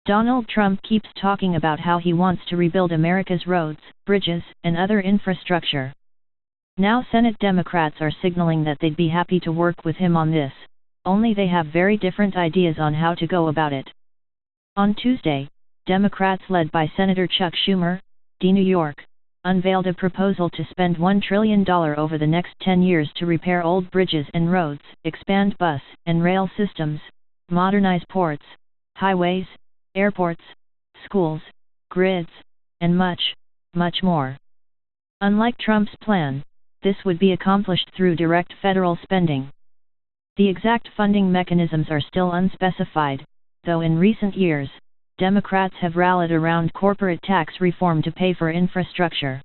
Donald Trump keeps talking about how he wants to rebuild America's roads, bridges, and other infrastructure. Now Senate Democrats are signaling that they'd be happy to work with him on this, only they have very different ideas on how to go about it. On Tuesday, Democrats led by Senator Chuck Schumer, D. New York, unveiled a proposal to spend $1 trillion over the next 10 years to repair old bridges and roads, expand bus and rail systems, modernize ports, highways, airports, schools, grids, and much, much more. Unlike Trump's plan, this would be accomplished through direct federal spending. The exact funding mechanisms are still unspecified, though in recent years, Democrats have rallied around corporate tax reform to pay for infrastructure.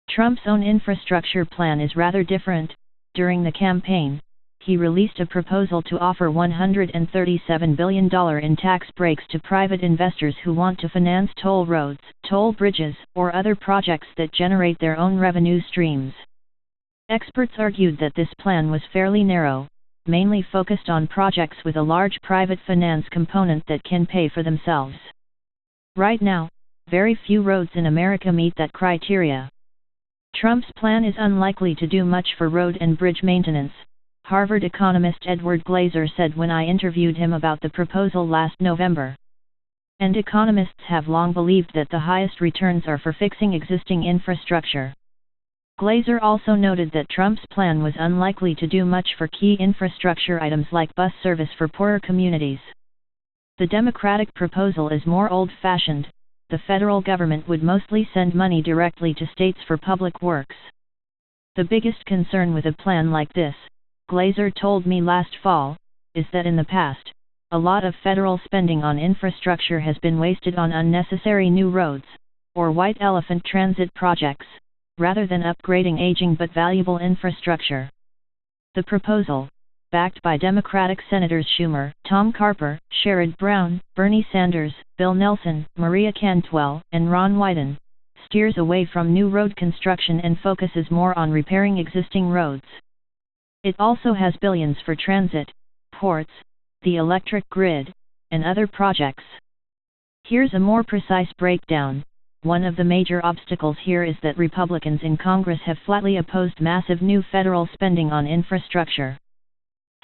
Trump's own infrastructure plan is rather different. During the campaign, he released a proposal to offer $137 billion in tax breaks to private investors who want to finance toll roads, toll bridges, or other projects that generate their own revenue streams. Experts argued that this plan was fairly narrow, mainly focused on projects with a large private finance component that can pay for themselves. Right now, very few roads in America meet that criteria. Trump's plan is unlikely to do much for road and bridge maintenance, Harvard economist Edward Glaeser said when I interviewed him about the proposal last November. And economists have long believed that the highest returns are for fixing existing infrastructure. Glaeser also noted that Trump's plan was unlikely to do much for key infrastructure items like bus service for poorer communities. The Democratic proposal is more old-fashioned. The federal government would mostly send money directly to states for public works. The biggest concern with a plan like this, Glaeser told me last fall, is that in the past, a lot of federal spending on infrastructure has been wasted on unnecessary new roads, or white elephant transit projects, rather than upgrading aging but valuable infrastructure. The proposal, backed by Democratic Senators Schumer, Tom Carper, Sherrod Brown, Bernie Sanders, Bill Nelson, Maria Cantwell, and Ron Wyden, steers away from new road construction and focuses more on repairing existing roads. It also has billions for transit, ports, the electric grid, and other projects. Here's a more precise breakdown. One of the major obstacles here is that Republicans in Congress have flatly opposed massive new federal spending on infrastructure.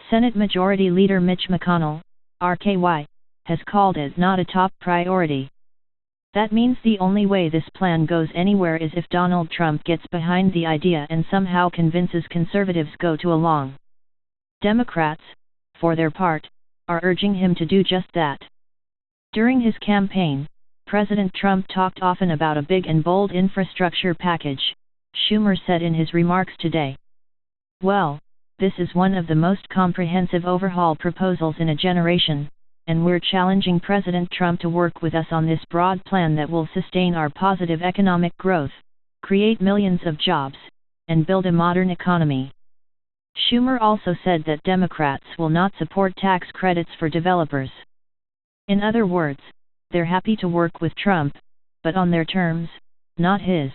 Senate Majority Leader Mitch McConnell, RKY, has called it not a top priority. That means the only way this plan goes anywhere is if Donald Trump gets behind the idea and somehow convinces conservatives go to along. Democrats, for their part, are urging him to do just that. During his campaign, President Trump talked often about a big and bold infrastructure package, Schumer said in his remarks today. Well, this is one of the most comprehensive overhaul proposals in a generation, and we're challenging President Trump to work with us on this broad plan that will sustain our positive economic growth, create millions of jobs, and build a modern economy. Schumer also said that Democrats will not support tax credits for developers. In other words, they're happy to work with Trump, but on their terms, not his.